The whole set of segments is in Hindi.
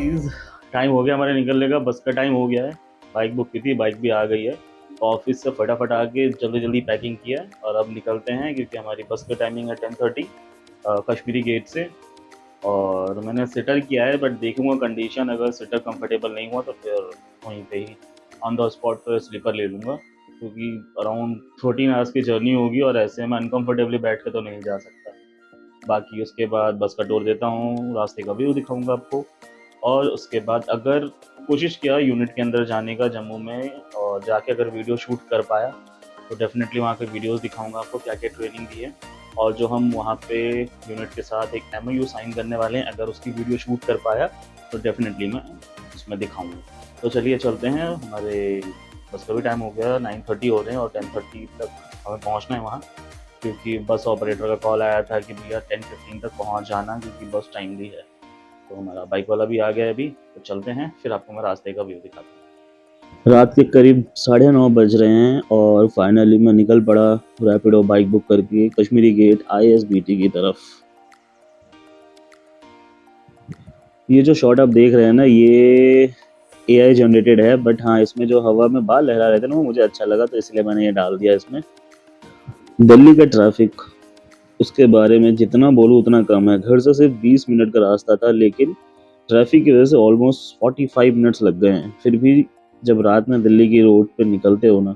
गाइस, टाइम हो गया हमारे निकलने का। बस का टाइम हो गया है। बाइक बुक की थी, बाइक भी आ गई है। ऑफिस से फटाफट आके जल्दी जल्दी पैकिंग किया है और अब निकलते हैं क्योंकि हमारी बस का टाइमिंग है 10:30 कश्मीरी गेट से। और मैंने सिटर किया है बट देखूंगा कंडीशन, अगर सिटर कंफर्टेबल नहीं हुआ तो फिर वहीं पे ही ऑन द स्पॉट पर स्लीपर ले लूँगा, क्योंकि अराउंड 14 आवर्स की जर्नी होगी और ऐसे में अनकंफर्टेबली बैठ के तो नहीं जा सकता। बाकी उसके बाद बस का टूर देता हूँ, रास्ते का व्यू दिखाऊंगा आपको। और उसके बाद अगर कोशिश किया यूनिट के अंदर जाने का जम्मू में, और जाके अगर वीडियो शूट कर पाया तो डेफिनेटली वहाँ के वीडियोस दिखाऊंगा आपको, क्या क्या ट्रेनिंग दी है। और जो हम वहाँ पे यूनिट के साथ एक MOU साइन करने वाले हैं, अगर उसकी वीडियो शूट कर पाया तो डेफिनेटली मैं उसमें दिखाऊंगा। तो चलिए चलते हैं। हमारे बस का भी टाइम हो गया, 9:30 हो रहे हैं और 10:30 तक हमें पहुँचना है वहाँ, क्योंकि बस ऑपरेटर का कॉल आया था कि भैया 10:15 तक पहुँच जाना क्योंकि बस टाइमली है। तो हमारा बाइक वाला भी आ गया है अभी, तो चलते हैं, फिर आपको मैं रास्ते का व्यू दिखाता हूँ। रात के करीब 9:30 बज रहे हैं और फाइनली मैं निकल पड़ा रैपिडो बाइक बुक करके कश्मीरी गेट ISBT की तरफ। ये जो शॉट आप देख रहे हैं ना, ये AI जनरेटेड है, बट हाँ इसमें जो हवा में बाल लहरा रहे थे ना वो मुझे अच्छा लगा, तो इसलिए मैंने ये डाल दिया इसमें। दिल्ली का ट्रैफिक, उसके बारे में जितना बोलूँ उतना कम है। घर से सिर्फ 20 मिनट का रास्ता था, लेकिन ट्रैफिक की वजह से ऑलमोस्ट 45 मिनट्स लग गए हैं। फिर भी जब रात में दिल्ली की रोड पे निकलते हो ना,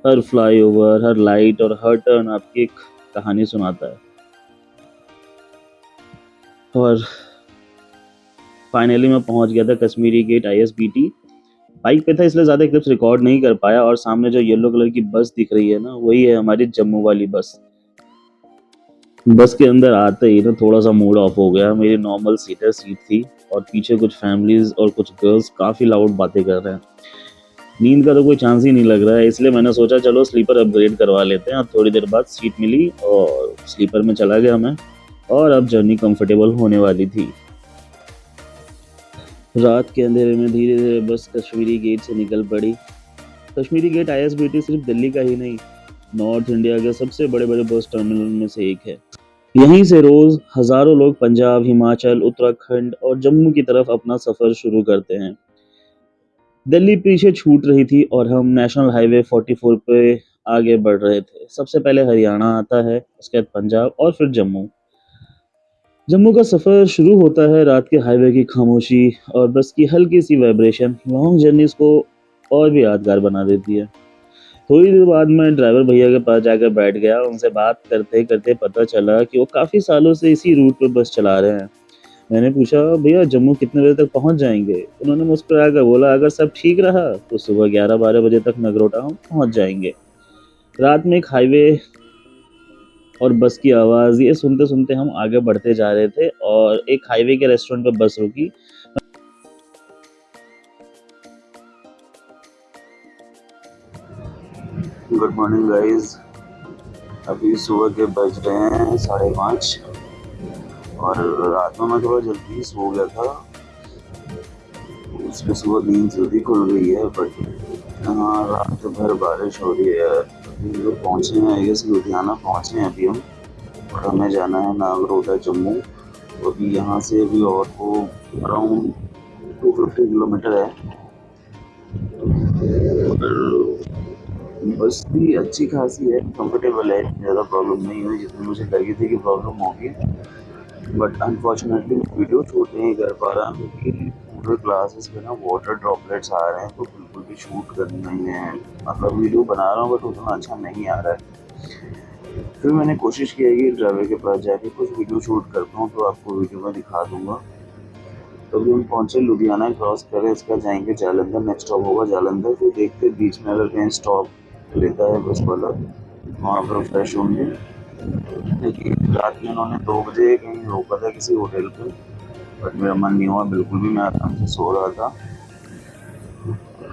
हर फ्लाईओवर, हर लाइट और हर टर्न आपकी एक कहानी सुनाता है। और फाइनली मैं पहुंच गया था कश्मीरी गेट ISBT। बाइक पे था इसलिए ज़्यादा क्लिप्स रिकॉर्ड नहीं कर पाया। और सामने जो येलो कलर की बस दिख रही है ना, वही है हमारी जम्मू वाली बस। बस के अंदर आते ही ना थोड़ा सा मूड ऑफ हो गया। मेरी नॉर्मल सीटर सीट थी और पीछे कुछ फैमिलीज और कुछ गर्ल्स काफ़ी लाउड बातें कर रहे हैं। नींद का तो कोई चांस ही नहीं लग रहा है, इसलिए मैंने सोचा चलो स्लीपर अपग्रेड करवा लेते हैं। और थोड़ी देर बाद सीट मिली और स्लीपर में चला गया मैं, और अब जर्नी कंफर्टेबल होने वाली थी। रात के अंधेरे में धीरे धीरे बस कश्मीरी गेट से निकल पड़ी। कश्मीरी गेट ISBT सिर्फ दिल्ली का ही नहीं, नॉर्थ इंडिया के सबसे बड़े बड़े बस टर्मिनल में से एक है। यहीं से रोज हजारों लोग पंजाब, हिमाचल, उत्तराखंड और जम्मू की तरफ अपना सफर शुरू करते हैं। दिल्ली पीछे छूट रही थी और हम नेशनल हाईवे 44 पे आगे बढ़ रहे थे। सबसे पहले हरियाणा आता है, उसके बाद पंजाब और फिर जम्मू। जम्मू का सफर शुरू होता है रात के हाईवे की खामोशी और बस की हल्की सी वाइब्रेशन लॉन्ग जर्नीज को और भी यादगार बना देती है। थोड़ी देर बाद मैं ड्राइवर भैया के पास जाकर बैठ गया। उनसे बात करते करते पता चला कि वो काफ़ी सालों से इसी रूट पे बस चला रहे हैं। मैंने पूछा, भैया जम्मू कितने बजे तक पहुंच जाएंगे? उन्होंने मुस्कुरा कर बोला, अगर सब ठीक रहा तो सुबह 11-12 बजे तक नगरोटा हम पहुंच जाएंगे। रात में एक हाईवे और बस की आवाज़, ये सुनते सुनते हम आगे बढ़ते जा रहे थे और एक हाईवे के रेस्टोरेंट पर बस रुकी। गुड मॉर्निंग गाइस, अभी सुबह के बज रहे हैं 5:30 और रात में मैं थोड़ा जल्दी सो गया था, इसलिए सुबह नींद जल्दी खुल गई है। बट हाँ, रात भर बारिश हो रही है। अभी लोग पहुँचे हैं, ये लुधियाना पहुँचे हैं अभी हम, और हमें जाना है नागरोटा जम्मू। तो अभी यहाँ से भी और को अराउंड 250 किलोमीटर है। बस भी अच्छी खासी है, कंफर्टेबल है, ज़्यादा प्रॉब्लम नहीं हुई जितनी मुझे लगी थी कि प्रॉब्लम होगी। बट अनफॉर्चुनेटली वीडियो शूट नहीं कर पा रहा क्योंकि पूरे ग्लासेस पे ना वाटर ड्रॉपलेट्स आ रहे हैं, तो बिल्कुल भी शूट करना नहीं है। मतलब वीडियो बना रहा हूँ बट उतना अच्छा नहीं आ रहा है। फिर मैंने कोशिश की है कि ड्राइवर के पास जाके कुछ वीडियो शूट करता हूँ, तो आपको वीडियो में दिखा दूंगा। तो अभी हम पहुँचे, लुधियाना क्रॉस करें, इसका जाएंगे जालंधर, नेक्स्ट स्टॉप होगा जालंधर। फिर देखते बीच में अगर कहीं स्टॉप लेता है बस वाला, वहाँ पर फ्रेश होंगे। लेकिन रात में उन्होंने 2 बजे कहीं रोका था किसी होटल पे, बट मेरा मन नहीं हुआ बिल्कुल भी, मैं आराम से सो रहा था।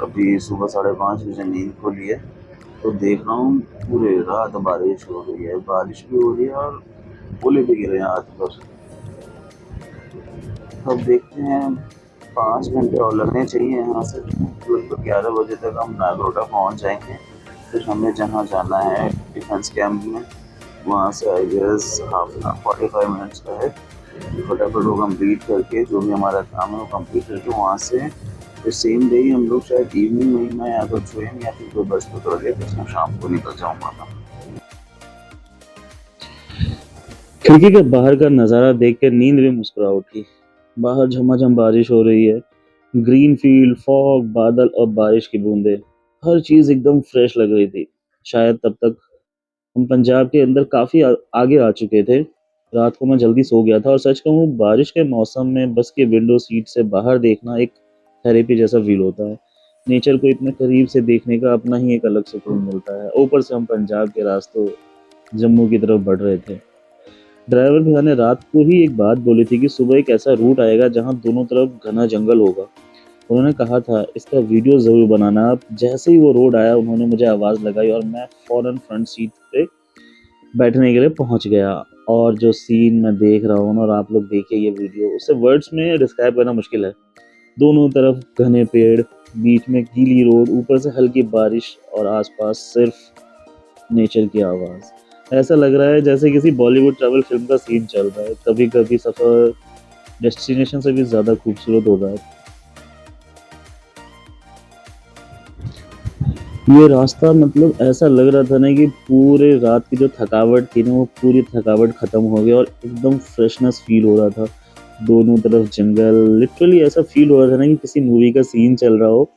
अभी सुबह 5:30 बजे नींद खुली है, तो देख रहा हूँ पूरे रात बारिश हो रही है, बारिश भी हो रही है और ओले भी गिरे हैं हाथ पर। अब देखते हैं, 5 घंटे और लगने चाहिए यहाँ से, लगभग 11 बजे तक हम नागरोटा पहुँच जाएंगे। फिर हमें जहाँ जाना है डिफेंस कैंप में, वहाँ से आई गेस 45 मिनट्स का है, फटाफट वो कंप्लीट करके जो भी हमारा काम है वो कंप्लीट करके वहाँ से फिर सेम डे ही हम लोग शायद इवनिंग में ही मैं या तो ट्रेन या फिर कोई बस पकड़ के फिर मैं शाम को निकल जाऊँगा था। खिड़की के बाहर का नज़ारा देख कर नींद भी मुस्कुरा उठी। बाहर झमाझम बारिश हो रही है। ग्रीन फील्ड, फॉग, बादल और बारिश की बूंदें, हर चीज़ एकदम फ्रेश लग रही थी। शायद तब तक हम पंजाब के अंदर काफ़ी आगे आ चुके थे। रात को मैं जल्दी सो गया था और सच कहूँ बारिश के मौसम में बस के विंडो सीट से बाहर देखना एक थेरेपी जैसा फील होता है। नेचर को इतने करीब से देखने का अपना ही एक अलग सुकून मिलता है। ऊपर से हम पंजाब के रास्तों जम्मू की तरफ बढ़ रहे थे। ड्राइवर भैया ने रात को ही एक बात बोली थी कि सुबह एक ऐसा रूट आएगा जहाँ दोनों तरफ घना जंगल होगा। उन्होंने कहा था इसका वीडियो ज़रूर बनाना। अब जैसे ही वो रोड आया उन्होंने मुझे आवाज़ लगाई और मैं फ़ौरन फ्रंट सीट पे बैठने के लिए पहुंच गया। और जो सीन मैं देख रहा हूँ ना, और आप लोग देखिए ये वीडियो, उसे वर्ड्स में डिस्क्राइब करना मुश्किल है। दोनों तरफ घने पेड़, बीच में गीली रोड, ऊपर से हल्की बारिश और आसपास सिर्फ नेचर की आवाज़। ऐसा लग रहा है जैसे किसी बॉलीवुड ट्रैवल फिल्म का सीन चल रहा है। कभी कभी सफ़र डेस्टिनेशन से भी ज़्यादा खूबसूरत हो रहा है। ये रास्ता मतलब ऐसा लग रहा था ना कि पूरे रात की जो थकावट थी ना, वो पूरी थकावट खत्म हो गई और एकदम फ्रेशनेस फील हो रहा था। दोनों तरफ जंगल, लिटरली ऐसा फील हो रहा था ना कि किसी मूवी का सीन चल रहा हो।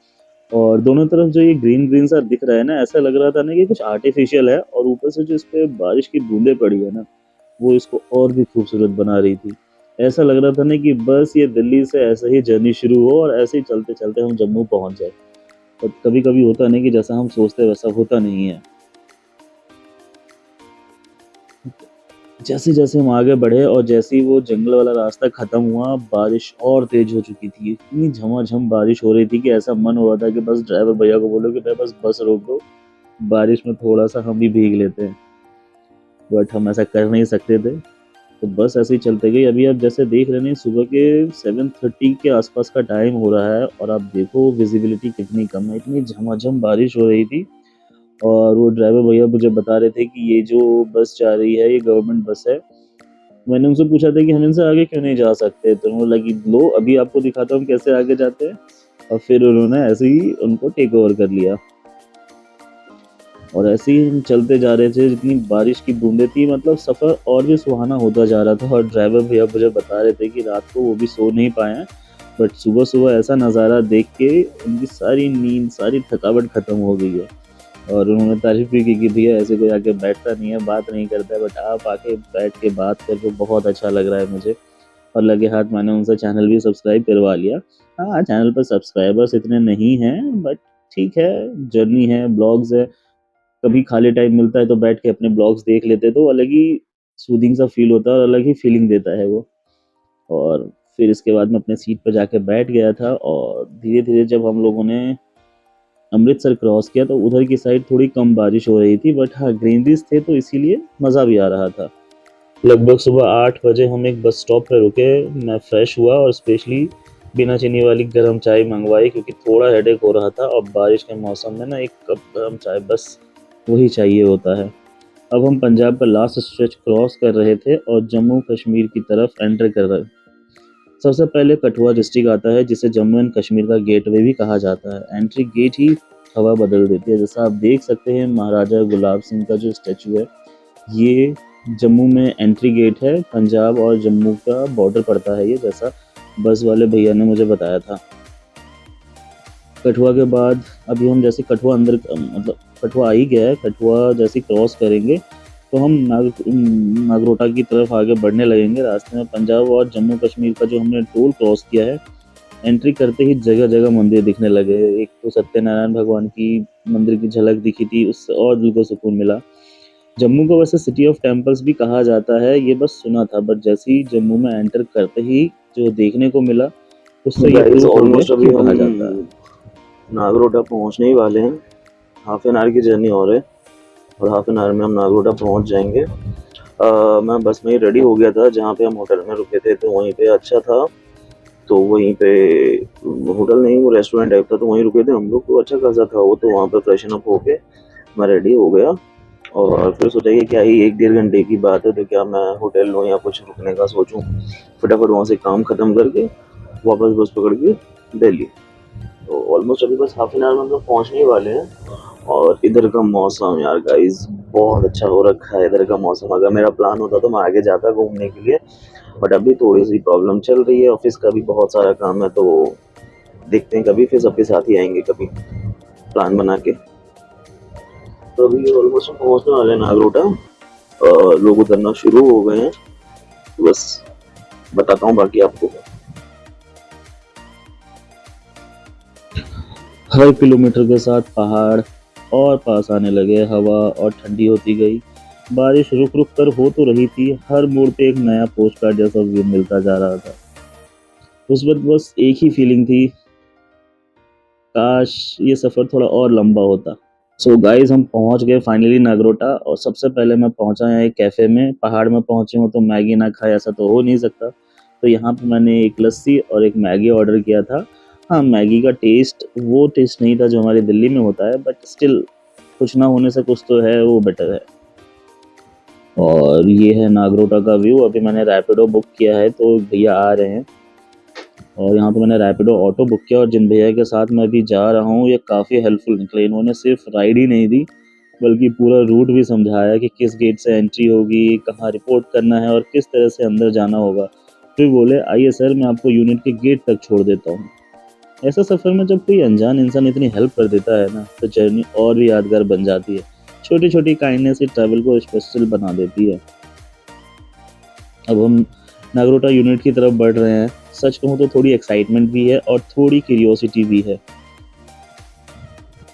और दोनों तरफ जो ये ग्रीन ग्रीन सा दिख रहा है ना, ऐसा लग रहा था ना कि कुछ आर्टिफिशियल है। और ऊपर से जो इस पे बारिश की बूंदें पड़ी है ना, वो इसको और भी खूबसूरत बना रही थी। ऐसा लग रहा था ना कि बस ये दिल्ली से ऐसे ही जर्नी शुरू हो और ऐसे ही चलते चलते हम जम्मू पहुंच जाए। पर कभी कभी होता नहीं कि जैसा हम सोचते हैं वैसा होता नहीं है। जैसे जैसे हम आगे बढ़े और जैसे ही वो जंगल वाला रास्ता खत्म हुआ, बारिश और तेज हो चुकी थी। इतनी झमाझम बारिश हो रही थी कि ऐसा मन हो रहा था कि बस ड्राइवर भैया को बोलो कि भाई बस रोक दो, बारिश में थोड़ा सा हम भी भीग लेते हैं। बट हम ऐसा कर नहीं सकते थे, तो बस ऐसे ही चलते गए। अभी आप जैसे देख रहे हैं सुबह के 7:30 के आसपास का टाइम हो रहा है और आप देखो विजिबिलिटी कितनी कम है। इतनी झमाझम बारिश हो रही थी। और वो ड्राइवर भैया मुझे बता रहे थे कि ये जो बस जा रही है ये गवर्नमेंट बस है। मैंने उनसे पूछा था कि हम इनसे आगे क्यों नहीं जा सकते, तो उन्होंने लगी लो अभी आपको दिखाता हूँ कैसे आगे जाते हैं। और फिर उन्होंने ऐसे ही उनको टेक ओवर कर लिया और ऐसे ही हम चलते जा रहे थे। जितनी बारिश की बूंदें थी, मतलब सफ़र और भी सुहाना होता जा रहा था। और ड्राइवर भैया मुझे बता रहे थे कि रात को वो भी सो नहीं पाए हैं, बट सुबह सुबह ऐसा नज़ारा देख के उनकी सारी नींद, सारी थकावट ख़त्म हो गई है। और उन्होंने तारीफ़ भी की कि भैया ऐसे कोई आके बैठता नहीं है, बात नहीं करता है, बट आप आके बैठ के बात करके बहुत अच्छा लग रहा है मुझे। और लगे हाथ मैंने उनसे चैनल भी सब्सक्राइब करवा लिया। हाँ, चैनल पर सब्सक्राइबर्स इतने नहीं हैं, बट ठीक है, जर्नी है, ब्लॉग्स है। कभी खाली टाइम मिलता है तो बैठ के अपने ब्लॉग्स देख लेते हैं, तो अलग ही सूदिंग सा फील होता है और अलग ही फीलिंग देता है वो। और फिर इसके बाद मैं अपने सीट पर जाके बैठ गया था और धीरे-धीरे जब हम लोगों ने अमृतसर क्रॉस किया तो उधर की साइड थोड़ी कम बारिश हो रही थी, बट हाँ ग्रीनरीज थे तो इसीलिए मज़ा भी आ रहा था। लगभग सुबह 8 बजे हम एक बस स्टॉप पे रुके। मैं फ्रेश हुआ और स्पेशली बिना चीनी वाली गर्म चाय मंगवाई, क्योंकि थोड़ा हेडेक हो रहा था और बारिश के मौसम में ना एक कप गर्म चाय बस वही चाहिए होता है। अब हम पंजाब का लास्ट स्ट्रेच क्रॉस कर रहे थे और जम्मू कश्मीर की तरफ एंटर कर रहे। सबसे पहले कठुआ डिस्ट्रिक्ट आता है, जिसे जम्मू एंड कश्मीर का गेटवे भी कहा जाता है। एंट्री गेट ही हवा बदल देती है। जैसा आप देख सकते हैं महाराजा गुलाब सिंह का जो स्टैचू है, ये जम्मू में एंट्री गेट है। पंजाब और जम्मू का बॉर्डर पड़ता है ये, जैसा बस वाले भैया ने मुझे बताया था। कठुआ के बाद अभी हम जैसे कठुआ अंदर मतलब कठुआ आ ही गया है। कठुआ जैसे क्रॉस करेंगे तो हम नागरोटा की तरफ आगे बढ़ने लगेंगे। रास्ते में पंजाब और जम्मू कश्मीर का जो हमने टोल क्रॉस किया है, एंट्री करते ही जगह जगह मंदिर दिखने लगे। एक तो सत्यनारायण भगवान की मंदिर की झलक दिखी थी, उससे और दिल को सुकून मिला। जम्मू को वैसे सिटी ऑफ टेम्पल्स भी कहा जाता है, ये बस सुना था, बट जैसे ही जम्मू में एंटर करते ही जो देखने को मिला उससे ये गाइस प्रूफ हो गया ऑलमोस्ट अभी क्यों हम कहा जाता है। नागरोटा पहुंचने ही वाले हैं। हाफ एन आवर की जर्नी और है और हाफ एन आवर में हम नागरोटा पहुंच जाएंगे। मैं बस में ही रेडी हो गया था, जहाँ पे हम होटल में रुके थे तो वहीं पे अच्छा था, तो वहीं पे होटल नहीं वो रेस्टोरेंट टाइप था, तो वहीं रुके थे हम लोग। तो अच्छा खासा था वो, तो वहाँ पे फ्रेशन अप होके मैं रेडी हो गया और फिर सोचा कि क्या ही 1-1.5 घंटे की बात है, तो क्या मैं होटल लूँ या कुछ रुकने का सोचूं। फटाफट वहाँ से काम ख़त्म करके वापस बस पकड़ के दिल्ली। तो ऑलमोस्ट अभी बस हाफ एन आवर में हम लोग पहुँचने ही वाले हैं। और इधर का मौसम यार गाइस बहुत अच्छा हो रखा है। इधर का मौसम, अगर मेरा प्लान होता तो मैं आगे जाता घूमने के लिए, बट अभी थोड़ी सी प्रॉब्लम चल रही है, ऑफिस का भी बहुत सारा काम है, तो देखते हैं कभी फिर सबके साथ ही आएंगे कभी प्लान बना के। तो अभी ऑलमोस्ट पहुंचने वाले हैं नागरोटा। लोग उतरना शुरू हो गए हैं, तो बस बताता हूँ बाकी आपको। हर किलोमीटर के साथ पहाड़ और पास आने लगे, हवा और ठंडी होती गई। बारिश रुक रुक कर हो तो रही थी, हर मोड़ पे एक नया पोस्ट कार्ड जैसा व्यू मिलता जा रहा था। उस वक्त बस एक ही फीलिंग थी, काश ये सफ़र थोड़ा और लंबा होता। सो गाइस, हम पहुंच गए फाइनली नागरोटा। और सबसे पहले मैं पहुंचा यहाँ एक कैफ़े में। पहाड़ में पहुंचे हूँ तो मैगी ना खाए ऐसा तो हो नहीं सकता। तो यहाँ पे मैंने एक लस्सी और एक मैगी ऑर्डर किया था। हाँ, मैगी का टेस्ट वो टेस्ट नहीं था जो हमारे दिल्ली में होता है, बट स्टिल कुछ ना होने से कुछ तो है, वो बेटर है। और ये है नागरोटा का व्यू। अभी मैंने रैपिडो बुक किया है तो भैया आ रहे हैं। और यहाँ पे मैंने रैपिडो ऑटो बुक किया और जिन भैया के साथ मैं अभी जा रहा हूँ ये काफ़ी हेल्पफुल निकले। इन्होंने सिर्फ राइड ही नहीं दी बल्कि पूरा रूट भी समझाया कि किस गेट से एंट्री होगी, कहाँ रिपोर्ट करना है और किस तरह से अंदर जाना होगा। फिर बोले आइए सर, मैं आपको यूनिट के गेट तक छोड़ देता हूँ। ऐसा सफ़र में जब कोई अनजान इंसान इतनी हेल्प कर देता है ना, तो जर्नी और भी यादगार बन जाती है। छोटी छोटी काइंडनेस ही ट्रैवल को स्पेशल बना देती है। अब हम नागरोटा यूनिट की तरफ बढ़ रहे हैं। सच कहूँ तो थोड़ी एक्साइटमेंट भी है और थोड़ी क्यूरियोसिटी भी है।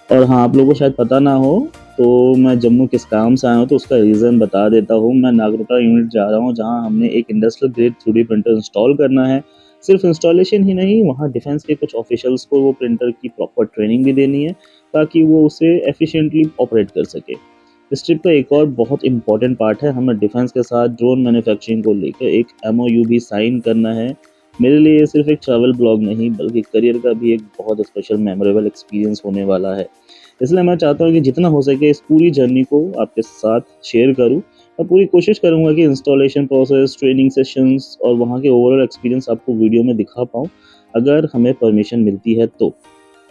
और हाँ, आप लोगों को शायद पता ना हो तो मैं जम्मू किस काम से आया हूँ, तो उसका रीज़न बता देता हूँ। मैं नागरोटा यूनिट जा रहा हूँ जहाँ हमने एक industrial grade 3D printer install करना है। सिर्फ इंस्टॉलेशन ही नहीं, वहाँ डिफेंस के कुछ ऑफिशियल्स को वो प्रिंटर की प्रॉपर ट्रेनिंग भी देनी है ताकि वो उसे एफिशिएंटली ऑपरेट कर सके। इस ट्रिप का एक और बहुत इंपॉर्टेंट पार्ट है, हमें डिफेंस के साथ ड्रोन मैन्युफैक्चरिंग को लेकर एक MOU भी साइन करना है। मेरे लिए ये सिर्फ एक ट्रैवल ब्लॉग नहीं बल्कि करियर का भी एक बहुत स्पेशल मेमोरेबल एक्सपीरियंस होने वाला है। इसलिए मैं चाहता हूँ कि जितना हो सके इस पूरी जर्नी को आपके साथ शेयर करूँ। मैं पूरी कोशिश करूँगा कि इंस्टॉलेशन प्रोसेस, ट्रेनिंग सेशंस और वहाँ के ओवरऑल एक्सपीरियंस आपको वीडियो में दिखा पाऊँ, अगर हमें परमिशन मिलती है तो।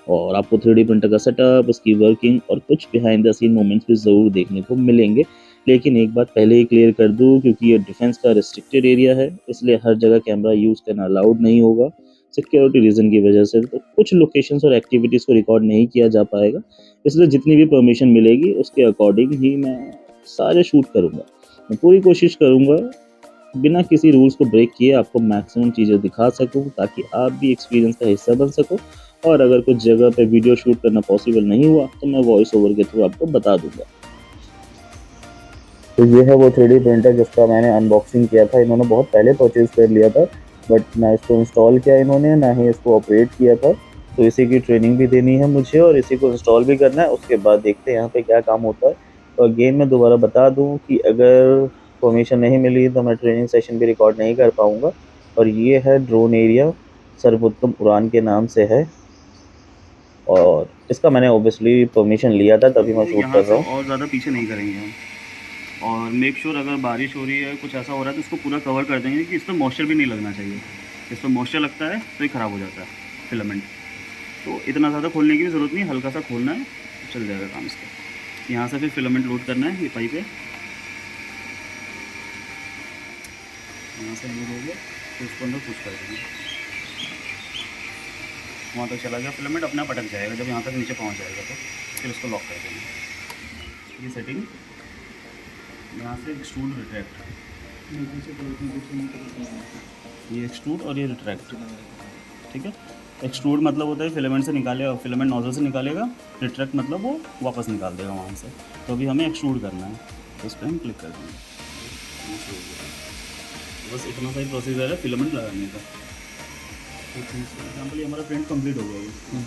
और आपको 3D प्रिंटर का सेटअप, उसकी वर्किंग और कुछ बिहाइंड द सीन मोमेंट्स भी ज़रूर देखने को मिलेंगे। लेकिन एक बात पहले ही क्लियर कर दूँ, क्योंकि ये डिफेंस का रिस्ट्रिक्टेड एरिया है, इसलिए हर जगह कैमरा यूज़ करना अलाउड नहीं होगा। सिक्योरिटी रीज़न की वजह से तो कुछ लोकेशंस और एक्टिविटीज़ को रिकॉर्ड नहीं किया जा पाएगा। इसलिए जितनी भी परमिशन मिलेगी उसके अकॉर्डिंग ही मैं सारे शूट करूँगा। मैं पूरी कोशिश करूँगा बिना किसी रूल्स को ब्रेक किए आपको मैक्सिमम चीज़ें दिखा सकूँ ताकि आप भी एक्सपीरियंस का हिस्सा बन सको। और अगर कुछ जगह पे वीडियो शूट करना पॉसिबल नहीं हुआ तो मैं वॉइस ओवर के थ्रू आपको बता दूंगा। तो ये है वो 3D प्रिंटर जिसका मैंने अनबॉक्सिंग किया था। इन्होंने बहुत पहले परचेज़ कर लिया था, बट ना इसको इंस्टॉल किया इन्होंने, ना ही इसको ऑपरेट किया था। तो इसी की ट्रेनिंग भी देनी है मुझे और इसी को इंस्टॉल भी करना है। उसके बाद देखते हैं यहाँ पे क्या काम होता है। तो अगेन मैं दोबारा बता दूँ कि अगर परमिशन नहीं मिली तो मैं ट्रेनिंग सेशन भी रिकॉर्ड नहीं कर पाऊँगा। और ये है ड्रोन एरिया, सर्वोत्तम उड़ान के नाम से है। और इसका मैंने ऑब्वियसली परमिशन लिया था, तभी मैं शूट कर रहा हूँ। और ज़्यादा पीछे नहीं करेंगे हम। और मेक श्योर अगर बारिश हो रही है, कुछ ऐसा हो रहा है तो इसको पूरा कवर कर देंगे कि इस पर मॉइस्चर भी नहीं लगना चाहिए। इस पर मॉइस्चर लगता है तो ये ख़राब हो जाता है फिलामेंट। तो इतना ज़्यादा खोलने की भी ज़रूरत नहीं, हल्का सा खोलना है, चल जाएगा काम इसका। यहाँ से फिर फिलामेंट लोड करना है, ये पाइप है, यहाँ से लोड हो गया तो इसको अंदर पुश कर देंगे। वहाँ तक चला गया फिलामेंट, अपना पटक जाएगा जब यहाँ तक नीचे पहुँच जाएगा तो फिर इसको लॉक कर देंगे। ये सेटिंग यहाँ से एक्सट्रूड रिट्रैक्ट, ये एक्सट्रूड और ये रिट्रैक्ट, ठीक है। एक्सट्रूड मतलब होता है फिलामेंट से निकालेगा, फिलामेंट नोजल से निकालेगा। रिट्रैक्ट मतलब वो वापस निकाल देगा वहाँ से। तो अभी हमें एक्सट्रूड करना है, तो इस पर हम क्लिक कर देंगे। बस इतना सा ही प्रोसीजर है फिलामेंट लगाने का। फॉर एग्जाम्पल ये हमारा प्रिंट कंप्लीट हो गया,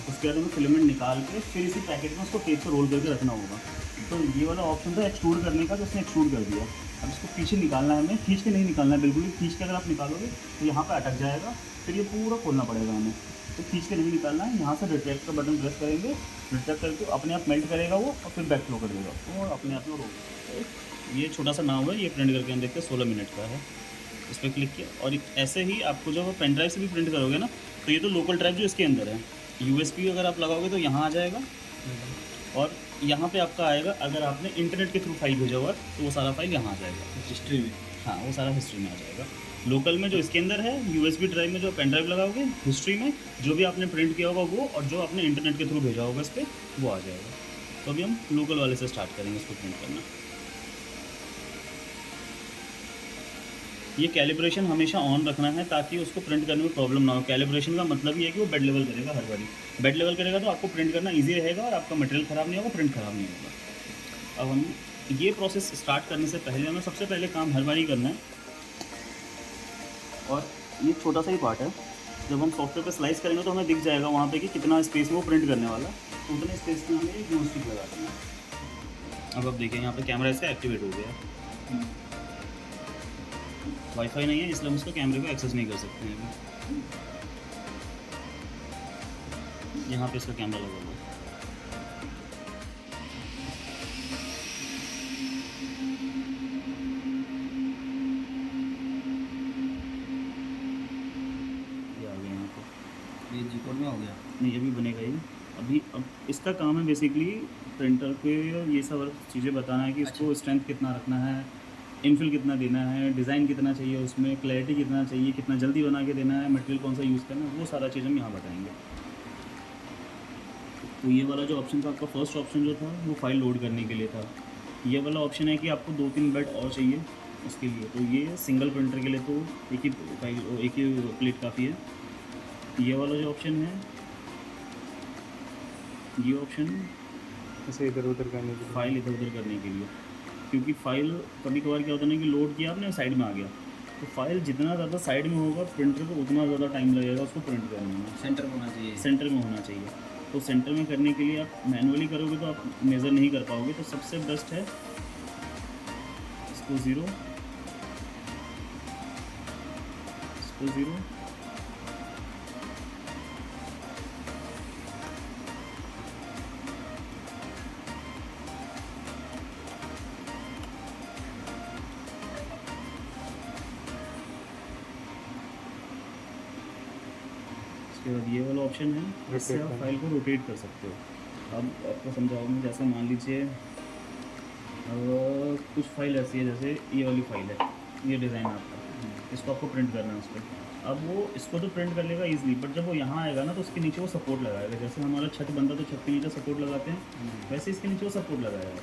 उसके बाद हमें फिलामेंट निकाल के फिर इसी पैकेट में उसको टेप से रोल करके रखना होगा। तो ये वाला ऑप्शन था एक्सट्रूड करने का, तो उसने एक्सट्रूड कर दिया। अब इसको पीछे निकालना है हमें, खींच के नहीं निकालना है बिल्कुल भी। खींच के अगर आप निकालोगे तो यहाँ पे अटक जाएगा, फिर ये पूरा खोलना पड़ेगा हमें। तो खींच के नहीं निकालना है, यहाँ से रिट्रैक्ट का बटन प्रेस करेंगे, रिट्रैक्ट करके अपने आप मेल्ट करेगा वो, और फिर बैक फ्लो कर देगा और अपने आप में रोक। ये छोटा सा नाव है, ये प्रिंट करके हम देखते हैं 16 मिनट का है। इस पर क्लिक किया, और ऐसे ही आपको जब पेन ड्राइव से भी प्रिंट करोगे ना, तो ये तो लोकल ड्राइव जो इसके अंदर है, USB अगर आप लगाओगे तो यहाँ आ जाएगा, और यहाँ पे आपका आएगा अगर आपने इंटरनेट के थ्रू फाइल भेजा हुआ तो वो सारा फाइल यहाँ आ जाएगा हिस्ट्री में। हाँ, वो सारा हिस्ट्री में आ जाएगा। लोकल में जो इसके अंदर है, USB ड्राइव में जो पेन ड्राइव लगाओगे, हिस्ट्री में जो भी आपने प्रिंट किया होगा वो, और जो आपने इंटरनेट के थ्रू भेजा होगा इस पर, वो आ जाएगा। तो अभी हम लोकल वाले से स्टार्ट करेंगे इसको प्रिंट करना। ये कैलिब्रेशन हमेशा ऑन रखना है ताकि उसको प्रिंट करने में प्रॉब्लम ना हो। कैलिब्रेशन का मतलब ये है कि वो बेड लेवल करेगा हर बारी। बेड लेवल करेगा तो आपको प्रिंट करना ईजी रहेगा, और आपका मटेरियल ख़राब नहीं होगा, प्रिंट ख़राब नहीं होगा। अब हम ये प्रोसेस स्टार्ट करने से पहले हमें सबसे पहले काम हर बारी करना है, और ये छोटा सा ही पार्ट है। जब हम सॉफ्टवेयर पे स्लाइस करेंगे तो हमें दिख जाएगा वहाँ पे कि कितना स्पेस में वो प्रिंट करने वाला, तो उतने स्पेस में हमें एक ग्लू स्टिक लगा देना है। अब आप देखिए यहाँ पे कैमरा इसका एक्टिवेट हो गया है। वाईफाई नहीं है इसलिए हम इसको कैमरे को एक्सेस नहीं कर सकते हैं अभी। यहाँ पे इसका कैमरा लगा हुआ है। ये आ गया यहाँ पे। ये जी कोड में हो गया। नहीं, ये भी बनेगा ही अभी। अब इसका काम है बेसिकली प्रिंटर के ये सब चीज़ें बताना है कि इसको स्ट्रेंथ कितना रखना है, इनफिल कितना देना है, डिज़ाइन कितना चाहिए उसमें, क्लैरिटी कितना चाहिए, कितना जल्दी बना के देना है, मटेरियल कौन सा यूज़ करना है, वो सारा चीज़ हम यहाँ बताएंगे। तो ये वाला जो ऑप्शन था आपका, फर्स्ट ऑप्शन जो था वो फाइल लोड करने के लिए था। ये वाला ऑप्शन है कि आपको 2-3 बेड और चाहिए उसके लिए। तो ये सिंगल प्रिंटर के लिए तो एक ही फाइल, एक ही प्लेट काफ़ी है। ये वाला जो ऑप्शन है, ये ऑप्शन इसे इधर उधर करने के लिए। फाइल इधर उधर करने के लिए, क्योंकि फाइल कभी कभार क्या होता है ना कि लोड किया आपने, साइड में आ गया, तो फाइल जितना ज़्यादा साइड में होगा प्रिंटर को उतना ज़्यादा टाइम लगेगा उसको प्रिंट करने में। सेंटर में होना चाहिए। सेंटर में होना चाहिए। तो सेंटर में करने के लिए आप मैनुअली करोगे तो आप मेज़र नहीं कर पाओगे, तो सबसे बेस्ट है इसको 0, इसको 0, उसके बाद ये वाला ऑप्शन है, जिससे आप फाइल को रोटेट कर सकते हो। अब आपको समझाऊंगा, जैसे मान लीजिए कुछ फाइल ऐसी है, जैसे ये वाली फाइल है, ये डिज़ाइन आपका, इसको आपको प्रिंट करना है उस पर। अब वो इसको तो प्रिंट कर लेगा ईजिली, बट जब वो यहाँ आएगा ना तो उसके नीचे वो सपोर्ट लगाएगा। जैसे हमारा छत बनता तो छत के नीचे सपोर्ट लगाते हैं, वैसे इसके नीचे वो सपोर्ट लगाएगा।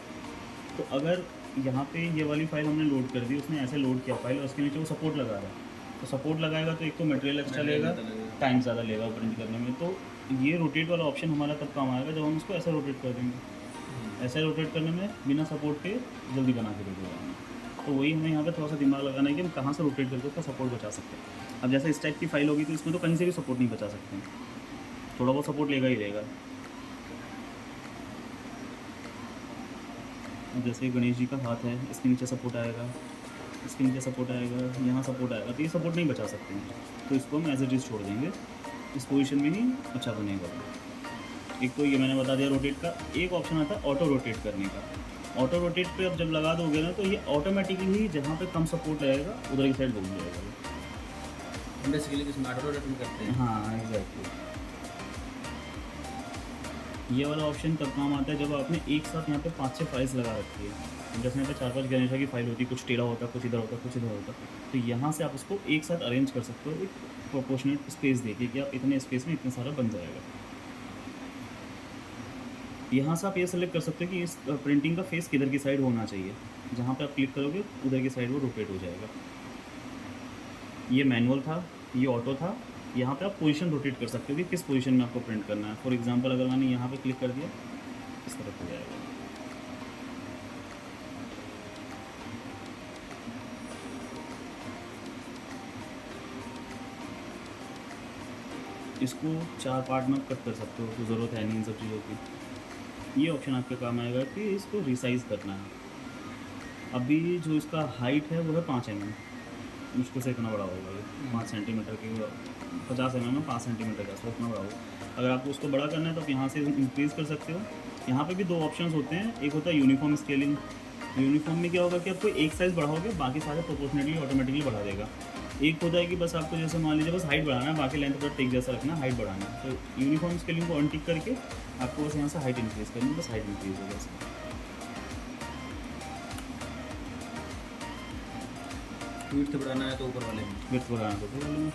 तो अगर यहाँ पे ये वाली फाइल हमने लोड कर दी, उसने ऐसे लोड किया फाइल और उसके नीचे वो सपोर्ट लगा रहा है, तो सपोर्ट लगाएगा तो एक तो मटेरियल एक्स्ट्रा लेगा, टाइम ज़्यादा लेगा प्रिंट करने में। तो ये रोटेट वाला ऑप्शन हमारा तब काम आएगा जब हम इसको ऐसे रोटेट कर देंगे। ऐसे रोटेट करने में बिना सपोर्ट के जल्दी बना के दे देगा। तो वही हमें यहाँ पे थोड़ा सा दिमाग लगाना है कि हम कहाँ से रोटेट करके उसका सपोर्ट बचा सकते हैं। अब जैसे इस टाइप की फाइल होगी तो इसमें तो कहीं से भी सपोर्ट नहीं बचा सकते हैं, थोड़ा बहुत सपोर्ट लेगा ही लेगा। जैसे गणेश जी का हाथ है, इसके नीचे सपोर्ट आएगा, इसके नीचे सपोर्ट आएगा, यहाँ सपोर्ट आएगा, तो ये सपोर्ट नहीं बचा सकते हैं। तो इसको हम एज इट इज़ छोड़ देंगे, इस पोजीशन में ही अच्छा बनेगा। एक तो ये मैंने बता दिया रोटेट का। एक ऑप्शन आता है ऑटो रोटेट करने का। ऑटो रोटेट पे अब जब लगा दोगे ना तो ये ऑटोमेटिकली ही जहाँ पे कम सपोर्ट रहेगा उधर की साइड घूम जाएगा। हम बेसिकली किस ऑटो रोटेट करते हैं। हाँ एग्जैक्टली। ये वाला ऑप्शन तब काम आता है जब आपने एक साथ यहाँ पे 5-6 फाइल्स लगा रखी है। जैसे यहाँ पे 4-5 गणेशा की फाइल होती है, कुछ टेढ़ा होता है, कुछ इधर होता है, कुछ इधर होता है, तो यहाँ से आप उसको एक साथ अरेंज कर सकते हो, एक प्रोपोर्शनेट स्पेस देखिए कि आप इतने स्पेस में इतना सारा बन जाएगा। यहाँ से आप ये सेलेक्ट कर सकते हो कि इस प्रिंटिंग का फेस किधर की साइड होना चाहिए। जहाँ पे आप क्लिक करोगे उधर की साइड वो रोटेट हो जाएगा। ये मैनुअल था, ये ऑटो था। यहाँ पे आप पोजीशन रोटेट कर सकते हो कि किस पोजीशन में आपको प्रिंट करना है। फॉर एग्जांपल अगर मैंने यहाँ पे क्लिक कर दिया, इस तरफ हो जाएगा। इसको 4 पार्ट में कट कर सकते हो, तो ज़रूरत है नहीं इन सब चीज़ों की। ये ऑप्शन आपके काम आएगा कि इसको रिसाइज़ करना है। अभी जो इसका हाइट है वो है 5 mm, मुश्किल से इतना बड़ा होगा ये, 5 सेंटीमीटर के, 50 mm में 5 सेंटीमीटर का, इतना बड़ा होगा। अगर आपको उसको बड़ा करना है तो आप यहाँ से इंक्रीज़ कर सकते हो। यहाँ पे भी दो ऑप्शंस होते हैं, एक होता है यूनिफॉर्म स्केलिंग। यूनिफॉर्म में क्या होगा कि आपको एक साइज़ बढ़ाओगे, बाकी सारे प्रोपोर्शनेटली ऑटोमेटिकली बढ़ा देगा। एक होता है कि बस आपको जैसे मान लीजिए बस हाइट बढ़ाना है, बाकी लेंथ पर टिक जैसा रखना है, हाइट बढ़ाना है, तो यूनिफॉर्म स्केलिंग को अनटिक करके आपको बस यहाँ से हाइट इंक्रीज़ करनी है, बस हाइट इंक्रीज़ होगा इसमें। विड्थ बढ़ाना है तो ऊपर वाले में। विड्थ बढ़ाना तो ऊपर वाले में।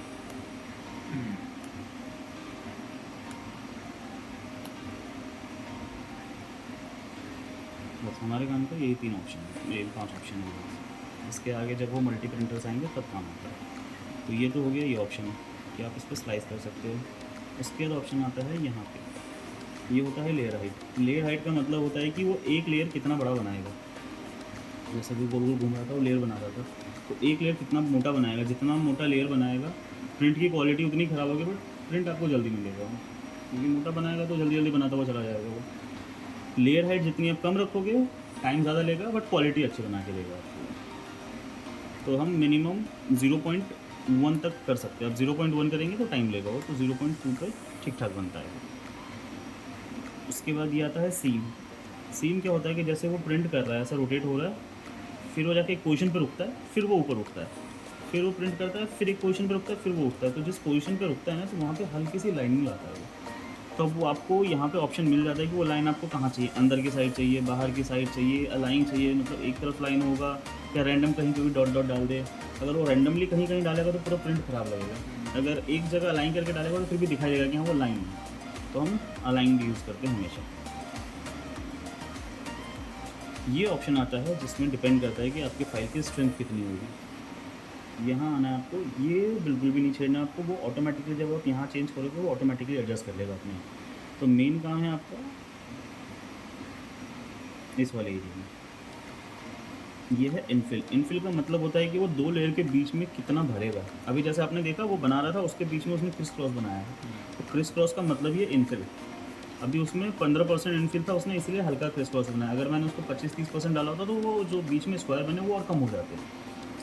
बस हमारे काम का यही 3 ऑप्शन है, यही 5 ऑप्शन है। इसके आगे जब वो मल्टी प्रिंटर्स आएंगे तब काम आता है। तो ये तो हो गया ये ऑप्शन कि आप इस पर स्लाइस कर सकते हो। उसके बाद ऑप्शन आता है यहाँ पे, ये होता है लेयर हाइट। लेयर हाइट का मतलब होता है कि वो एक लेयर कितना बड़ा बनाएगा। जैसे भी गोल गोल घूम रहा था वो लेयर बना रहा था, तो एक लेयर कितना मोटा बनाएगा, जितना मोटा लेयर बनाएगा प्रिंट की क्वालिटी उतनी ख़राब होगी, बट प्रिंट आपको जल्दी मिलेगा वो, क्योंकि मोटा बनाएगा तो जल्दी जल्दी बनाता हुआ चला जाएगा वो। लेयर हाइट जितनी आप कम रखोगे टाइम ज़्यादा लेगा, बट क्वालिटी अच्छी बना के देगा आपको। तो हम मिनिमम 0.1 तक कर सकते हैं। अब 0.1 करेंगे तो टाइम लेगा वो, तो 0.2 पर ठीक ठाक बनता है। उसके बाद ये आता है सीम। सीम क्या होता है कि जैसे वो प्रिंट कर रहा है, ऐसा रोटेट हो रहा है, फिर वो जाके एक पोजीशन पर रुकता है, फिर वो ऊपर उठता है, फिर वो प्रिंट करता है, फिर एक पोजीशन पर रुकता है, फिर वो उठता है। तो जिस पोजीशन पर रुकता है ना, तो वहाँ पे हल्की सी लाइनिंग लाता है वो। तो अब वो आपको यहाँ पे ऑप्शन मिल जाता है कि वो लाइन आपको कहाँ चाहिए, अंदर की साइड चाहिए, बाहर की साइड चाहिए, अलाइन चाहिए, मतलब एक तरफ लाइन होगा या रैंडम कहीं पे भी डॉट डॉट डाल दे। अगर वो रैंडमली कहीं कहीं डालेगा तो पूरा प्रिंट ख़राब लगेगा। अगर एक जगह अलाइन करके डालेगा तो फिर भी दिखाई देगा कि हाँ वो लाइन है। तो हम अलाइन यूज़ करते हैं हमेशा। ये ऑप्शन आता है जिसमें डिपेंड करता है कि आपकी फ़ाइल की स्ट्रेंथ कितनी होगी। यहाँ आना है आपको, ये बिल्कुल भी नहीं छेड़ना आपको, वो ऑटोमेटिकली जब आप यहाँ चेंज करोगे वो ऑटोमेटिकली एडजस्ट कर लेगा अपने। तो मेन काम है आपका इस वाले एरिया में, ये है इनफिल। इनफिल का मतलब होता है कि वो दो लेयर के बीच में कितना भरेगा। अभी जैसे आपने देखा वो बना रहा था, उसके बीच में उसने क्रिस क्रॉस बनाया है, तो क्रिस क्रॉस का मतलब ये इनफिल। अभी उसमें 15% इनफिल था, उसने इसलिए हल्का क्रिस क्रॉस बनाया। अगर मैंने उसको 25-30% डाला होता तो वो जो बीच में स्क्वायर बने वो और कम हो जाते।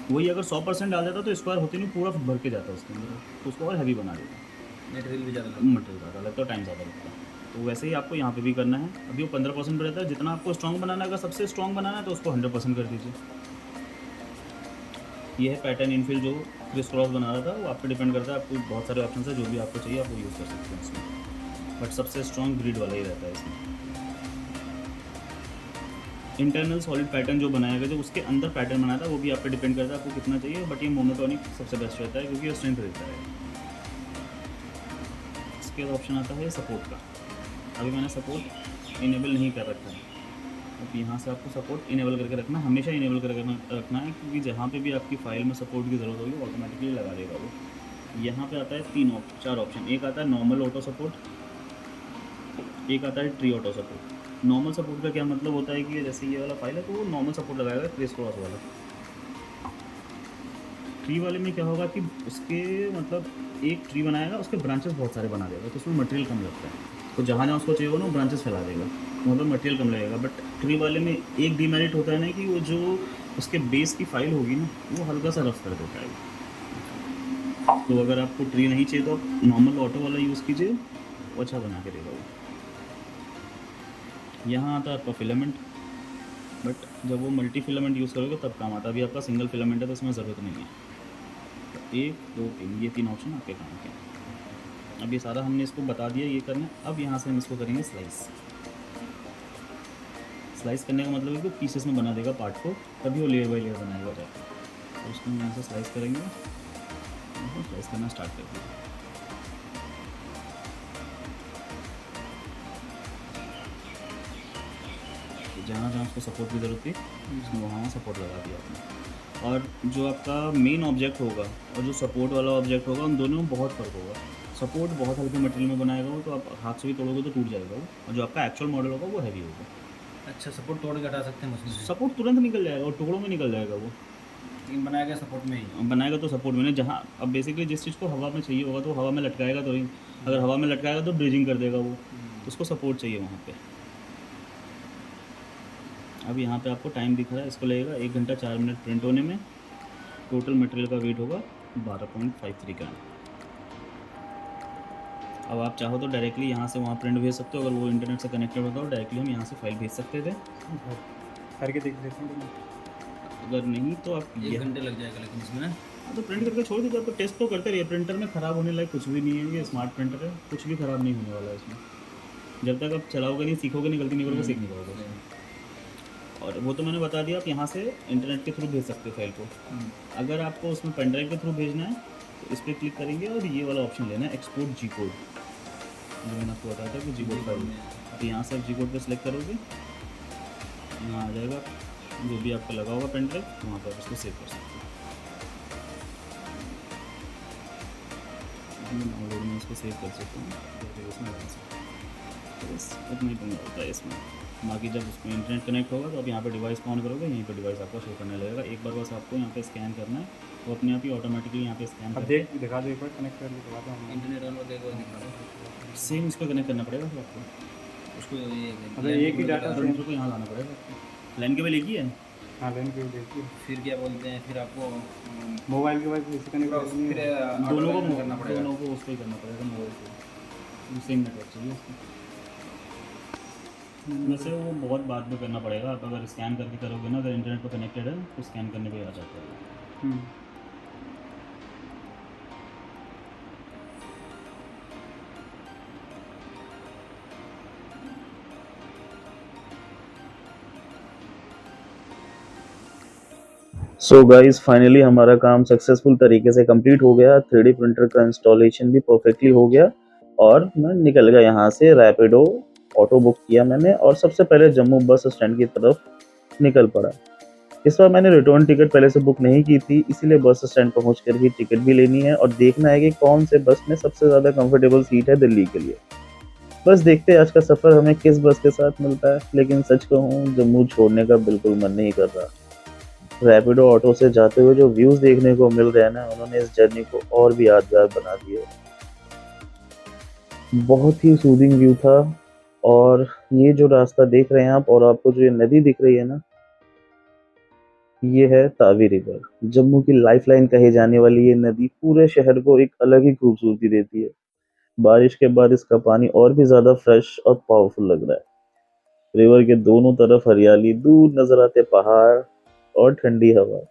वही अगर 100% डाल देता तो स्क्वायर होते नहीं, पूरा भर के जाता उसके अंदर, तो उसको और हैवी बना देता। मटेरियल भी ज़्यादा मटेरियल ज़्यादा लगता है, टाइम ज़्यादा लगता है। तो वैसे ही आपको यहाँ पे भी करना है। अभी वो 15% रहता है, जितना आपको स्ट्रॉन्ग बनाना है, अगर सबसे स्ट्रॉन्ग बनाना है तो उसको 100% कर दीजिए। ये है पैटर्न इनफिल जो क्रिस क्रॉस बना रहा था, वो आप पे डिपेंड करता है। आपको बहुत सारे ऑप्शन है, जो भी आपको चाहिए आप वो यूज़ कर सकते हैं इसमें, बट सबसे स्ट्रॉन्ग ग्रिड वाला ही रहता है इसमें। इंटरनल सॉलिड पैटर्न जो बनाएगा, जो उसके अंदर पैटर्न बनाया था, वो भी आप पे डिपेंड करता है आपको कितना चाहिए, बट ये मोनोटोनिक सबसे बेस्ट रहता है क्योंकि ये स्ट्रेंथ रहता है। इसके बाद ऑप्शन आता है सपोर्ट का। अभी मैंने सपोर्ट इनेबल नहीं कर रखा है, अब यहाँ से आपको सपोर्ट इनेबल करके रखना, हमेशा इनेबल करके रखना है, क्योंकि जहाँ पे भी आपकी फ़ाइल में सपोर्ट की ज़रूरत होगी ऑटोमेटिकली लगा देगा वो। यहाँ पे आता है 4 ऑप्शन। एक आता है नॉर्मल ऑटो सपोर्ट, एक आता है tree auto support. Normal support का क्या मतलब होता है कि जैसे ये वाला फाइल है तो वो नॉर्मल सपोर्ट लगाएगा क्रिस क्रॉस वाला। ट्री वाले में क्या होगा कि उसके मतलब एक ट्री बनाएगा, उसके ब्रांचेस बहुत सारे बना देगा, तो उसमें मटेरियल कम लगता है। तो जहाँ जहाँ उसको चाहिए हो ना ब्रांचेस फैला देगा, वहाँ पर मटेरियल कम लगेगा। बट ट्री वाले में एक डीमेरिट होता है ना कि वो जो उसके बेस की फाइल होगी ना, वो हल्का सा रफ कर देता है। तो अगर आपको ट्री नहीं चाहिए तो आप नॉर्मल ऑटो वाला यूज़ कीजिए, वो अच्छा बना के देगा वो। यहाँ आता है आपका फिलामेंट, बट जब वो मल्टी फिलामेंट यूज़ करोगे तब काम आता है। अभी आपका सिंगल फिलामेंट है तो इसमें ज़रूरत नहीं है। तो 1 2 3 ये 3 ऑप्शन आपके काम के। अब ये सारा हमने इसको बता दिया ये करना। अब यहाँ से हम इसको करेंगे स्लाइस। स्लाइस करने का मतलब है कि पीसेस में बना देगा पार्ट को, तभी वो लेयर बाई लेयर बनाएगा जाकर। तो उसको हम यहाँ से स्लाइस करेंगे, स्लाइस करना स्टार्ट कर देंगे। जहाँ जहाँ उसको सपोर्ट की ज़रूरत थी उसमें वहाँ सपोर्ट लगा दिया आपने। और जो आपका मेन ऑब्जेक्ट होगा और जो सपोर्ट वाला ऑब्जेक्ट होगा, उन दोनों में बहुत फ़र्क होगा। सपोर्ट बहुत हल्के मटेरियल में बनाएगा वो, तो आप हाथ से भी तोड़ोगे तो टूट जाएगा वो, और जो आपका एक्चुअल मॉडल होगा वो हैवी होगा। अच्छा, सपोर्ट तोड़ के हटा सकते हैं मशीन से? सपोर्ट तुरंत निकल जाएगा और टुकड़ों में निकल जाएगा वो। लेकिन बनाया गया सपोर्ट में ही। बनाएगा तो सपोर्ट में, जहाँ अब बेसिकली जिस चीज़ को हवा में चाहिए होगा तो हवा में लटकाएगा तो ही। अगर हवा में लटकाएगा तो ब्रीजिंग कर देगा वो, तो उसको सपोर्ट चाहिए वहाँ पे। अब यहाँ पे आपको टाइम दिख रहा है, इसको लगेगा 1 घंटा 4 मिनट प्रिंट होने में। टोटल मटेरियल का वेट होगा 12.53 ग्राम। अब आप चाहो तो डायरेक्टली यहाँ से वहाँ प्रिंट भेज सकते हो, अगर वो इंटरनेट से कनेक्टेड होता हो डायरेक्टली हम यहाँ से फाइल भेज सकते थे। करके देख लेते हैं। अगर नहीं तो आप 1 घंटे लग जाएगा लेकिन इसमें ना। हाँ तो प्रिंट करके छोड़ दीजिए, आपको टेस्ट तो करते रहिए। प्रिंटर में ख़राब होने लायक कुछ भी नहीं है, ये स्मार्ट प्रिंटर है, कुछ भी ख़राब नहीं होने वाला है इसमें। जब तक आप चलाओगे नहीं, सीखोगे नहीं, गलती नहीं करोगे, सीख नहीं पाओगे। और वो तो मैंने बता दिया, आप यहाँ से इंटरनेट के थ्रू भेज सकते हो फाइल को। अगर आपको उसमें पेन ड्राइव के थ्रू भेजना है तो इस पर क्लिक करेंगे और ये वाला ऑप्शन लेना है एक्सपोर्ट जी कोड, जो मैंने आपको बताया था कि जी कोड फाइल। तो यहाँ से आप जी कोड पर सिलेक्ट करोगे, यहाँ आ जाएगा जो भी आपका लगा होगा पेन ड्राइव, वहाँ पर उसको सेव कर सकते हो। डाउनलोड में इसको सेव कर सकते हैं, तो फिर इसमें लगा सकते हैं। तो बस इतना ही पंगा होता है इसमें। बाकी जब उसमें इंटरनेट कनेक्ट होगा तो आप यहाँ पे डिवाइस को ऑन करोगे, यहीं पे डिवाइस आपका शो करने लगेगा। एक बार बस आपको यहाँ पे स्कैन करना है, वो अपने आप ही ऑटोमेटिकली यहाँ पे स्कैन अब करके दिखा दो एक बार, कनेक्ट कर दिखा दो हम। इंटरनेट ऑन करके एक बार दिखा दो सेम इसको कनेक्ट करना पड़ेगा फिर आपको। उसको। ये मतलब एक ही डाटा से प्रिंटर को यहाँ लाना पड़ेगा आपको। लाइन केबल एक ही है। हाँ लाइन के देखिए, फिर क्या बोलते हैं, फिर आपको मोबाइल के बाद इसे कनेक्ट करनी फिर है। दोनों करना पड़ेगा। को उसको ही करना पड़ेगा, मोबाइल से सेम नेटवर्क चाहिए उसको। वैसे वो बहुत बाद में करना पड़ेगा, आप अगर स्कैन करके करोगे ना, अगर इंटरनेट पर कनेक्टेड है तो स्कैन करने पे आ जाता है। सो गाइस फाइनली हमारा काम सक्सेसफुल तरीके से कंप्लीट हो गया। 3D प्रिंटर का इंस्टॉलेशन भी परफेक्टली हो गया और मैं निकल गया यहाँ से। रैपिडो ऑटो बुक किया मैंने और सबसे पहले जम्मू बस स्टैंड की तरफ निकल पड़ा। इस बार मैंने रिटर्न टिकट पहले से बुक नहीं की थी, इसीलिए बस स्टैंड पहुँच कर ही टिकट भी लेनी है और देखना है कि कौन से बस में सबसे ज़्यादा कंफर्टेबल सीट है दिल्ली के लिए। बस देखते हैं आज का सफ़र हमें किस बस के साथ मिलता है। लेकिन सच कहूँ, जम्मू छोड़ने का बिल्कुल मन नहीं कर रहा। रैपिडो ऑटो से जाते हुए जो व्यूज देखने को मिल रहे हैं ना, उन्होंने इस जर्नी को और भी यादगार बना दिए। बहुत ही सूदिंग व्यू था। और ये जो रास्ता देख रहे हैं आप और आपको जो ये नदी दिख रही है ना, ये है तावी रिवर। जम्मू की लाइफलाइन कही जाने वाली ये नदी पूरे शहर को एक अलग ही खूबसूरती देती है। बारिश के बाद इसका पानी और भी ज्यादा फ्रेश और पावरफुल लग रहा है। रिवर के दोनों तरफ हरियाली, दूर नजर आते पहाड़ और ठंडी हवा।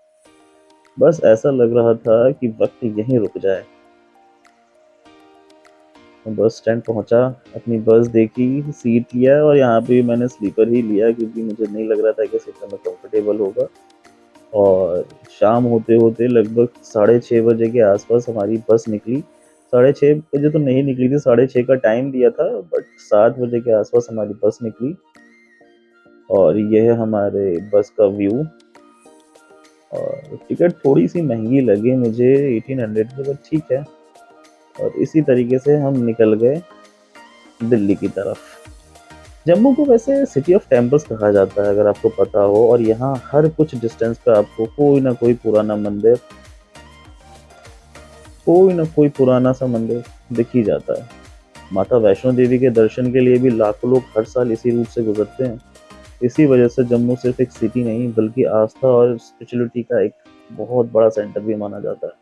बस ऐसा लग रहा था कि वक्त यहीं रुक जाए। बस स्टैंड पहुंचा, अपनी बस देखी, सीट लिया और यहाँ पे मैंने स्लीपर ही लिया क्योंकि मुझे नहीं लग रहा था कि सीट में कंफर्टेबल होगा। और शाम होते होते लगभग 6:30 बजे के आसपास हमारी बस निकली। 6:30 बजे तो नहीं निकली थी, 6:30 का टाइम दिया था, बट 7 बजे के आसपास हमारी बस निकली। और यह है हमारे बस का व्यू। और टिकट थोड़ी सी महंगी लगी मुझे 1800 की, बट ठीक है। और इसी तरीके से हम निकल गए दिल्ली की तरफ। जम्मू को वैसे सिटी ऑफ टेम्पल्स कहा जाता है अगर आपको पता हो, और यहाँ हर कुछ डिस्टेंस पे आपको कोई ना कोई पुराना मंदिर, कोई ना कोई पुराना सा मंदिर दिख ही जाता है। माता वैष्णो देवी के दर्शन के लिए भी लाखों लोग हर साल इसी रूट से गुजरते हैं। इसी वजह से जम्मू सिर्फ एक सिटी नहीं बल्कि आस्था और स्पिरिचुअलिटी का एक बहुत बड़ा सेंटर भी माना जाता है।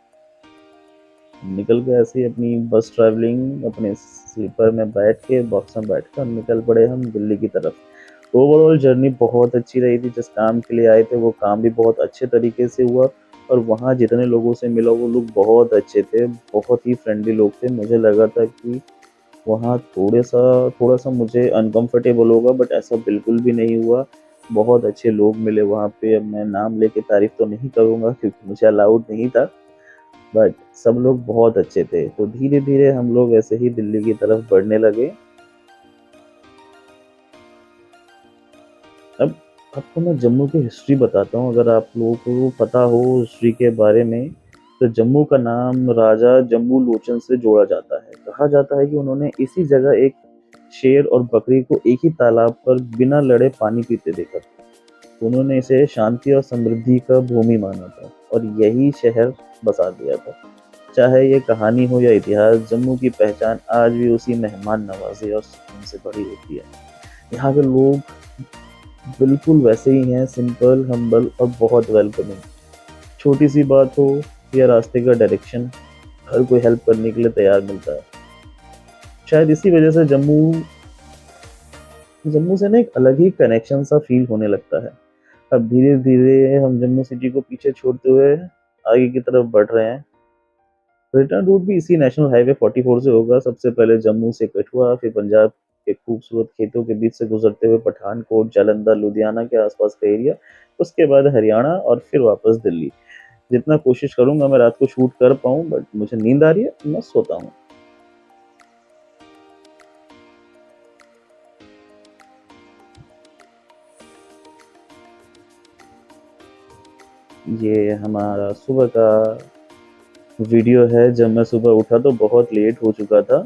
निकल गए ऐसे ही अपनी बस ट्रैवलिंग, अपने स्लीपर में बैठ के, बॉक्स में बैठ कर निकल पड़े हम दिल्ली की तरफ। ओवरऑल जर्नी बहुत अच्छी रही थी। जिस काम के लिए आए थे वो काम भी बहुत अच्छे तरीके से हुआ और वहाँ जितने लोगों से मिला वो लोग बहुत अच्छे थे, बहुत ही फ्रेंडली लोग थे। मुझे लगा था कि वहाँ थोड़ा सा मुझे अनकंफर्टेबल होगा, बट ऐसा बिल्कुल भी नहीं हुआ। बहुत अच्छे लोग मिले वहाँ पे। अब मैं नाम लेके तारीफ तो नहीं करूँगा क्योंकि मुझे अलाउड नहीं था, बट सब लोग बहुत अच्छे थे। तो धीरे धीरे हम लोग ऐसे ही दिल्ली की तरफ बढ़ने लगे। अब आपको मैं जम्मू की हिस्ट्री बताता हूँ, अगर आप लोगों को पता हो हिस्ट्री के बारे में। तो जम्मू का नाम राजा जम्बू लोचन से जोड़ा जाता है। कहा जाता है कि उन्होंने इसी जगह एक शेर और बकरी को एक ही तालाब पर बिना लड़े पानी पीते देखा था। उन्होंने इसे शांति और समृद्धि का भूमि माना था और यही शहर बसा दिया था। चाहे ये कहानी हो या इतिहास, जम्मू की पहचान आज भी उसी मेहमान नवाजी और सुकून से भरी होती है। यहाँ के लोग बिल्कुल वैसे ही हैं, सिंपल, हम्बल और बहुत वेलकमिंग। छोटी सी बात हो या रास्ते का डायरेक्शन, हर कोई हेल्प करने के लिए तैयार मिलता है। शायद इसी वजह से जम्मू जम्मू से ना एक अलग ही कनेक्शन सा फील होने लगता है। अब धीरे धीरे हम जम्मू सिटी को पीछे छोड़ते हुए आगे की तरफ बढ़ रहे हैं। रिटर्न रूट भी इसी नेशनल हाईवे 44 से होगा। सबसे पहले जम्मू से कठुआ, फिर पंजाब के खूबसूरत खेतों के बीच से गुजरते हुए पठानकोट, जालंधर, लुधियाना के आसपास का एरिया, उसके बाद हरियाणा और फिर वापस दिल्ली। जितना कोशिश करूंगा मैं रात को शूट कर पाऊं, बट मुझे नींद आ रही है, मैं सोता हूँ। ये हमारा सुबह का वीडियो है। जब मैं सुबह उठा तो बहुत लेट हो चुका था,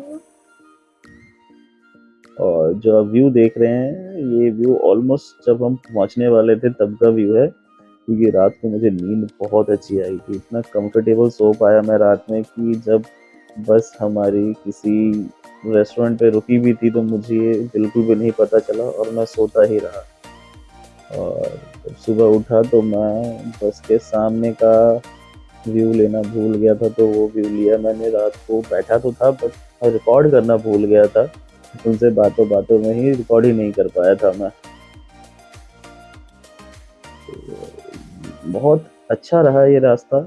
और जो आप व्यू देख रहे हैं ये व्यू ऑलमोस्ट जब हम पहुंचने वाले थे तब का व्यू है, क्योंकि रात को मुझे नींद बहुत अच्छी आई थी। इतना कंफर्टेबल सो पाया मैं रात में कि जब बस हमारी किसी रेस्टोरेंट पे रुकी भी थी तो मुझे बिल्कुल भी नहीं पता चला और मैं सोता ही रहा। और जब सुबह उठा तो मैं बस के सामने का व्यू लेना भूल गया था, तो वो व्यू लिया मैंने। रात को बैठा तो था बट रिकॉर्ड करना भूल गया था। उनसे बातों बातों में ही रिकॉर्ड ही नहीं कर पाया था मैं। बहुत अच्छा रहा ये रास्ता,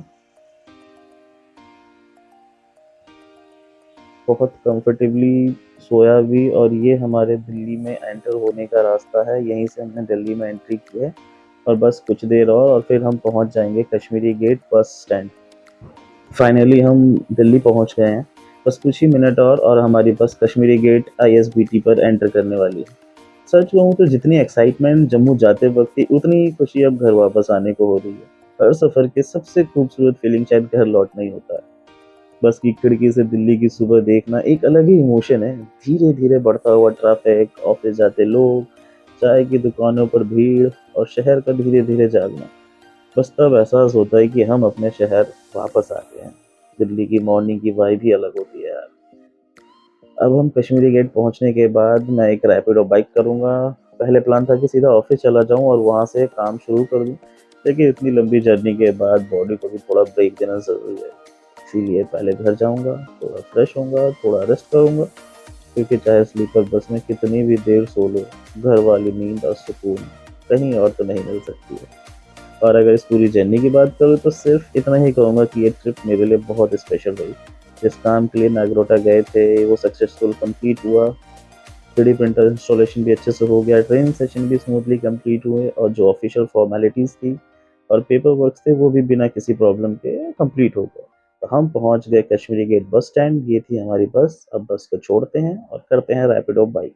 बहुत कंफर्टेबली सोया भी। और ये हमारे दिल्ली में एंटर होने का रास्ता है, यहीं से हमने दिल्ली में एंट्री की है। और बस कुछ देर और फिर हम पहुंच जाएंगे Kashmiri Gate bus stand. Finally हम दिल्ली पहुंच गए हैं। बस कुछ ही मिनट और हमारी बस कश्मीरी गेट ISBT पर एंटर करने वाली है। सच कहूँ तो जितनी एक्साइटमेंट जम्मू जाते वक्त थी, उतनी ही खुशी अब घर वापस आने को हो रही है। हर सफर की सबसे खूबसूरत फीलिंग शायद घर लौटना ही होता है। बस की खिड़की से दिल्ली की सुबह देखना एक अलग ही इमोशन है। धीरे धीरे बढ़ता हुआ ट्रैफिक, ऑफिस जाते लोग, चाय की दुकानों पर भीड़ और शहर का धीरे धीरे जागना। बस तब एहसास होता है कि हम अपने शहर वापस आ गए हैं। दिल्ली की मॉर्निंग की वाइब ही अलग होती है यार। अब हम कश्मीरी गेट पहुंचने के बाद मैं एक रैपिडो बाइक करूंगा। पहले प्लान था कि सीधा ऑफिस चला जाऊं और वहां से काम शुरू कर दूं, लेकिन इतनी लंबी जर्नी के बाद बॉडी को भी थोड़ा ब्रेक देना जरूरी है। इसीलिए पहले घर जाऊंगा, थोड़ा फ्रेश होऊंगा, थोड़ा रेस्ट करूंगा, क्योंकि चाहे स्लीपर बस में कितनी भी देर सो लो, घर वाली नींद और सुकून कहीं और तो नहीं मिल सकती है। और अगर इस पूरी जर्नी की बात करूँ तो सिर्फ इतना ही कहूँगा कि ये ट्रिप मेरे लिए बहुत स्पेशल रही। जिस काम के लिए नागरोटा गए थे वो सक्सेसफुल कंप्लीट हुआ। 3D प्रिंटर इंस्टॉलेशन भी अच्छे से हो गया, ट्रेनिंग सेशन भी स्मूथली कंप्लीट हुए, और जो ऑफिशियल फॉर्मेलिटीज़ थी और पेपर वर्क थे वो भी बिना किसी प्रॉब्लम के कंप्लीट हो गए। तो हम पहुंच गए कश्मीरी गेट बस स्टैंड। ये थी हमारी बस। अब बस को छोड़ते हैं और करते हैं रैपिडो बाइक,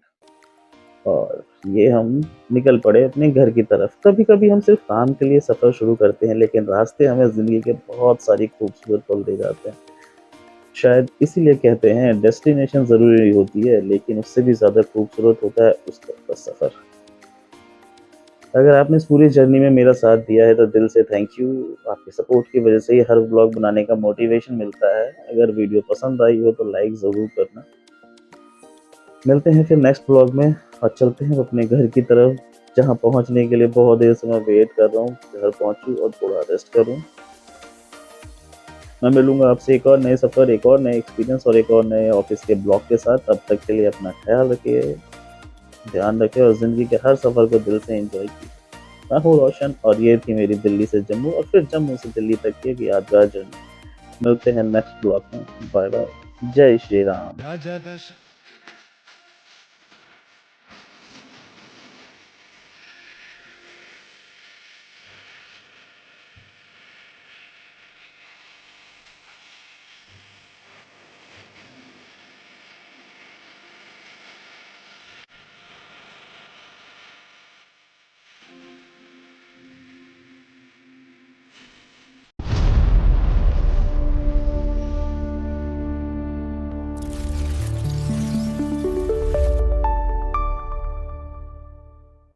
और ये हम निकल पड़े अपने घर की तरफ। कभी कभी हम सिर्फ काम के लिए सफ़र शुरू करते हैं, लेकिन रास्ते हमें ज़िंदगी के बहुत सारी खूबसूरत पल दे जाते हैं। शायद इसीलिए कहते हैं डेस्टिनेशन ज़रूरी नहीं होती है, लेकिन उससे भी ज़्यादा खूबसूरत होता है उस तक का सफ़र। अगर आपने इस पूरी जर्नी में मेरा साथ दिया है तो दिल से थैंक यू। आपके सपोर्ट की वजह से ही हर व्लॉग बनाने का मोटिवेशन मिलता है। अगर वीडियो पसंद आई हो तो लाइक ज़रूर करना। मिलते हैं फिर नेक्स्ट व्लॉग में, और चलते हैं अपने घर की तरफ, जहां पहुंचने के लिए बहुत देर से मैं वेट कर रहा हूँ। घर पहुंचूं और थोड़ा रेस्ट करूं। मैं मिलूंगा आपसे एक और नए सफ़र, एक और नए एक्सपीरियंस और एक और नए ऑफिस के ब्लॉग के साथ। तब तक के लिए अपना ख्याल रखिए, ध्यान रखें और ज़िंदगी के हर सफ़र को दिल से एंजॉय कीजिए। मैं हूँ रोशन, और ये थी मेरी दिल्ली से जम्मू और फिर जम्मू से दिल्ली तक की एक यादगार जर्नी। मिलते हैं नेक्स्ट ब्लॉग में। Bye bye. जय श्री राम।